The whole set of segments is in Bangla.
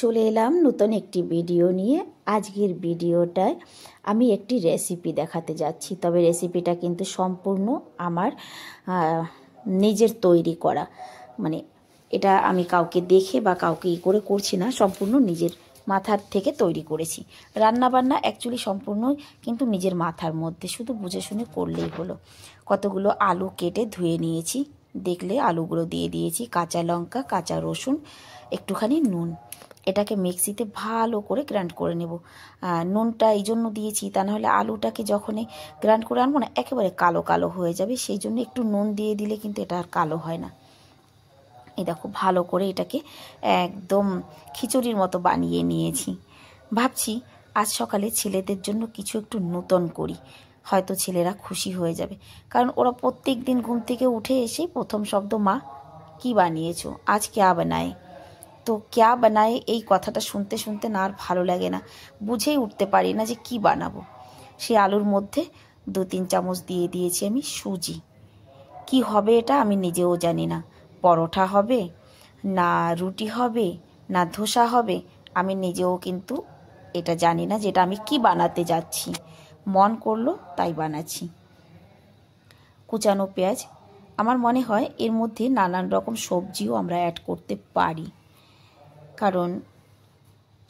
চলে এলাম নতুন একটি ভিডিও নিয়ে। আজকের ভিডিওটায় আমি একটি রেসিপি দেখাতে যাচ্ছি, তবে রেসিপিটা কিন্তু সম্পূর্ণ আমার নিজের তৈরি করা। মানে এটা আমি কাউকে দেখে বা কাউকে করে করছি না, সম্পূর্ণ নিজের মাথার থেকে তৈরি করেছি। রান্নাবান্না অ্যাকচুয়ালি সম্পূর্ণ কিন্তু নিজের মাথার মধ্যে, শুধু বুঝে শুনে করলেই হলো। কতগুলো আলু কেটে ধুয়ে নিয়েছি, দেখলে আলুগুলো দিয়ে দিয়েছি, কাঁচা লঙ্কা, কাঁচা রসুন, একটুখানি নুন। এটাকে মিক্সিতে ভালো করে গ্রাইন্ড করে নেব। নুনটা এই জন্য দিয়েছি, তা নাহলে আলুটাকে যখনই গ্রাইন্ড করে আনবো না একেবারে কালো কালো হয়ে যাবে, সেই জন্য একটু নুন দিয়ে দিলে কিন্তু এটা আর কালো হয় না। এই দেখো ভালো করে এটাকে একদম খিচুড়ির মতো বানিয়ে নিয়েছি। ভাবছি আজ সকালে ছেলেদের জন্য কিছু একটু নতুন করি, হয়তো ছেলেরা খুশি হয়ে যাবে। কারণ ওরা প্রত্যেক দিন ঘুম থেকে উঠে এসেই প্রথম শব্দ মা কি বানিয়েছো, আজ ক্যা বানায়। তো ক্যা বানায় এই কথাটা শুনতে শুনতে না আর ভালো লাগে না, বুঝেই উঠতে পারি না যে কি বানাবো। সেই আলুর মধ্যে 2-3 চামচ দিয়ে দিয়েছি আমি সুজি। কি হবে এটা আমি নিজেও জানি না, পরোটা হবে না রুটি হবে না ধোসা হবে, আমি নিজেও কিন্তু এটা জানি না যেটা আমি কি বানাতে যাচ্ছি। মন করলো তাই বানাচ্ছি। কুচানো পেঁয়াজ, আমার মনে হয় এর মধ্যে নানান রকম সবজিও আমরা অ্যাড করতে পারি, কারণ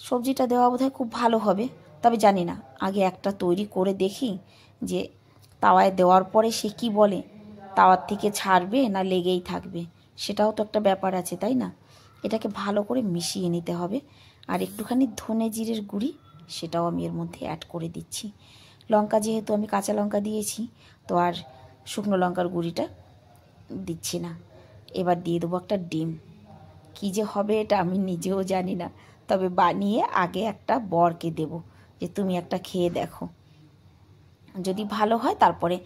সবজিটা দেওয়া বোধহয় খুব ভালো হবে। তবে জানি না, আগে একটা তৈরি করে দেখি যে তাওয়ায় দেওয়ার পরে সে কি বলে, তাওয়ার থেকে ছাড়বে না লেগেই থাকবে, সেটাও তো একটা ব্যাপার আছে, তাই না? এটাকে ভালো করে মিশিয়ে নিতে হবে। আর একটুখানি ধনে জিরের গুঁড়ি, সেটাও আমি এর মধ্যে অ্যাড করে দিচ্ছি। লঙ্কা যেহেতু আমি কাঁচা লঙ্কা দিয়েছি, তো আর শুকনো লঙ্কার গুঁড়িটা দিচ্ছি না। এবার দিয়ে দেবো একটা ডিম। কী যে হবে এটা আমি নিজেও জানি না, তবে বানিয়ে আগে একটা বরকে দেব যে তুমি একটা খেয়ে দেখো, যদি ভালো হয় তারপরে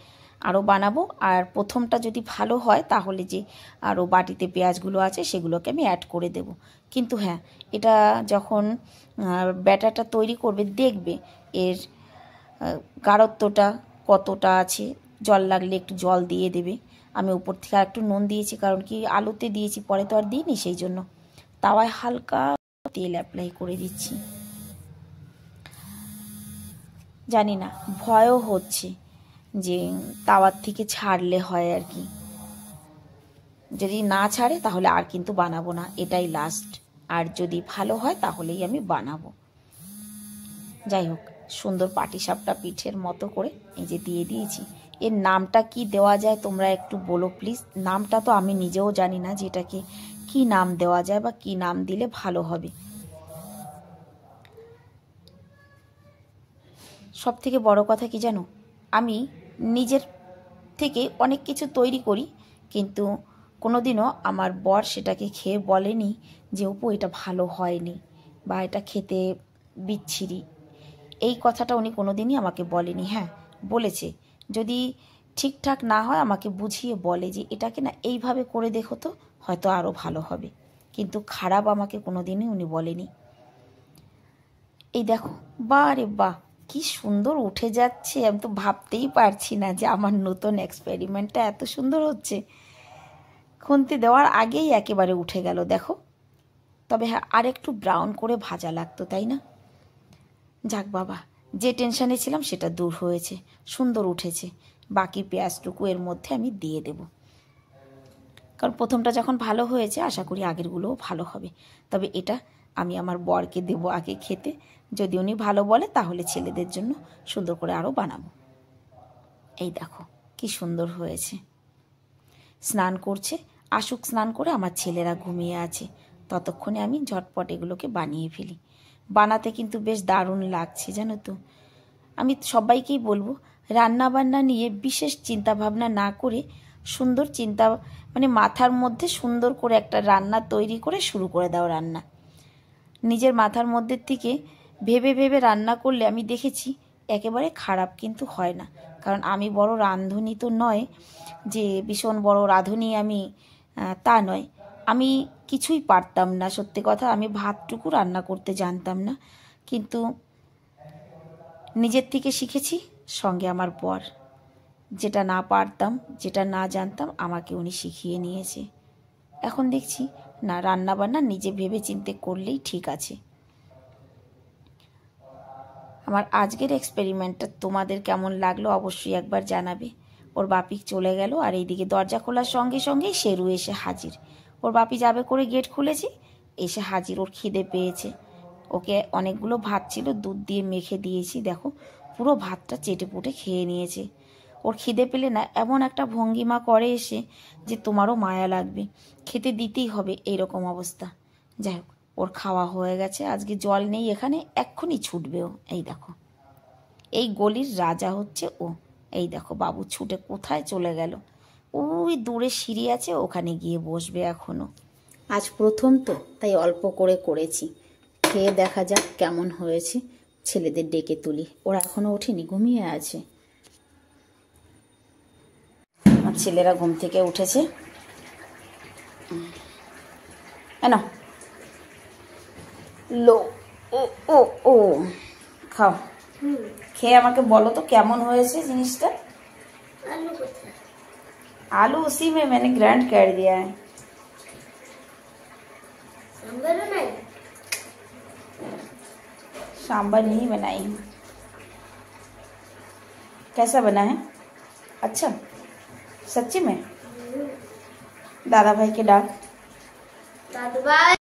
আরও বানাবো। আর প্রথমটা যদি ভালো হয় তাহলে যে আরও বাটিতে পেঁয়াজগুলো আছে সেগুলোকে আমি অ্যাড করে দেব। কিন্তু হ্যাঁ, এটা যখন ব্যাটারটা তৈরি করবে দেখবে এর গাঢ়ত্বটা কতটা আছে, জল লাগলে একটু জল দিয়ে দেবে। আমি উপর থেকে আর একটু নুন দিয়েছি, কারণ কি আলুতে দিয়েছি, পরে তো আর দিইনি, সেই জন্য তাওয়ায় হালকা তেল অ্যাপ্লাই করে দিচ্ছি। জানি না, ভয়ও হচ্ছে যে তাওয়ার থেকে ছাড়লে হয় আর কি, যদি না ছাড়ে তাহলে আর কিন্তু বানাবো না, এটাই লাস্ট। আর যদি ভালো হয় তাহলেই আমি বানাবো। যাই হোক, সুন্দর পাটিসাপটা পিঠের মতো করে এই যে দিয়ে দিয়েছি। এর নামটা কি দেওয়া যায় তোমরা একটু বলো প্লিজ। নামটা তো আমি নিজেও জানি না যে এটাকে কি নাম দেওয়া যায় বা কি নাম দিলে ভালো হবে। সব থেকে বড় কথা কি জানো, আমি নিজের থেকে অনেক কিছু তৈরি করি, কিন্তু কোনোদিনও আমার বর সেটাকে খেয়ে বলেনি যে অপু এটা ভালো হয়নি বা এটা খেতে বিচ্ছিরি। এই কথাটা উনি কোনোদিনই আমাকে বলেনি। হ্যাঁ বলেছে, যদি ঠিকঠাক না হয় আমাকে বুঝিয়ে বলে যে এটাকে না এইভাবে করে দেখো তো, হয়তো আরও ভালো হবে, কিন্তু খারাপ আমাকে কোনোদিনই উনি বলেনি। এই দেখো, বাহ রে বাহ, কি সুন্দর উঠে যাচ্ছে। আমি তো ভাবতেই পারছি না যে আমার নতুন এক্সপেরিমেন্টটা এত সুন্দর হচ্ছে। খুন্তি দেওয়ার আগেই একেবারে উঠে গেল দেখো। তবে হ্যাঁ, আর একটু ব্রাউন করে ভাজা লাগতো, তাই না? যাক বাবা, যে টেনশানে ছিলাম সেটা দূর হয়েছে, সুন্দর উঠেছে। বাকি পেঁয়াজটুকু এর মধ্যে আমি দিয়ে দেব, কারণ প্রথমটা যখন ভালো হয়েছে আশা করি আগেরগুলোও ভালো হবে। তবে এটা আমি আমার বরকে দেব আগে খেতে, যদি উনি ভালো বলে তাহলে ছেলেদের জন্য সুন্দর করে আরও বানাবো। এই দেখো কি সুন্দর হয়েছে। স্নান করছে, আসুক স্নান করে, আমার ছেলেরা ঘুমিয়ে আছে, ততক্ষণে আমি ঝটপট এগুলোকে বানিয়ে ফেলি। বানাতে কিন্তু বেশ দারুণ লাগছে জানো তো। আমি সবাইকেই বলবো, রান্না বান্না নিয়ে বিশেষ চিন্তা ভাবনা না করে সুন্দর চিন্তা, মানে মাথার মধ্যে সুন্দর করে একটা রান্না তৈরি করে শুরু করে দাও রান্না। নিজের মাথার মধ্যে থেকে ভেবে ভেবে রান্না করলে আমি দেখেছি একেবারে খারাপ কিন্তু হয় না। কারণ আমি বড় রাঁধুনি তো নয়, যে ভীষণ বড় রাঁধুনি আমি তা নয়। আমি কিছুই পারতাম না, সত্যি কথা, আমি ভাতটুকু রান্না করতে জানতাম না, কিন্তু নিজের থেকে শিখেছি। সঙ্গে আমার বর, যেটা না পারতাম, যেটা না জানতাম, আমাকে উনি শিখিয়ে নিয়েছে। এখন দেখছি না, রান্নাবান্না নিজে ভেবে চিন্তে করলেই ঠিক আছে। আমার আজকের এক্সপেরিমেন্টটা তোমাদের কেমন লাগলো অবশ্যই একবার জানাবে। ওর বাপি চলে গেল, আর এইদিকে দরজা খোলার সঙ্গে সঙ্গেই শেরু এসে হাজির। ওর বাপি যাবে করে গেট খুলেছি, এসে হাজির। ওর খিদে পেয়েছে, ওকে অনেকগুলো ভাত ছিল দুধ দিয়ে মেখে দিয়েছি, দেখো পুরো ভাতটা চেটে পুটে খেয়ে নিয়েছে। ওর খিদে পেলে না এমন একটা ভঙ্গিমা করে এসে যে তোমারও মায়া লাগবে, খেতে দিতেই হবে, এইরকম অবস্থা। যাই হোক, ওর খাওয়া হয়ে গেছে। আজকে জল নেই এখানে, এক্ষুনি ছুটবেও। এই দেখো, এই গলির রাজা হচ্ছে ও। এই দেখো বাবু ছুটে কোথায় চলে গেল, ওই দূরে সিঁড়ি আছে, ওখানে গিয়ে বসবে এখনো। আজ প্রথম তো, তাই অল্প করে করেছি, খেয়ে দেখা যাক কেমন হয়েছে। ছেলেদের ডেকে তুলি, ওরা এখনো ওঠেনি, ঘুমিয়ে আছে। আমার ছেলেরা ঘুম থেকে উঠেছে। না লো, ও ও ও খাও, খেয়ে আমাকে বলো তো কেমন হয়েছে জিনিসটা। आलू उसी में मैंने ग्राइंड कर दिया है। सांभर नहीं बनाई हूँ। कैसा बना है? अच्छा, सच्ची में? दादा भाई के डाक। दादा भाई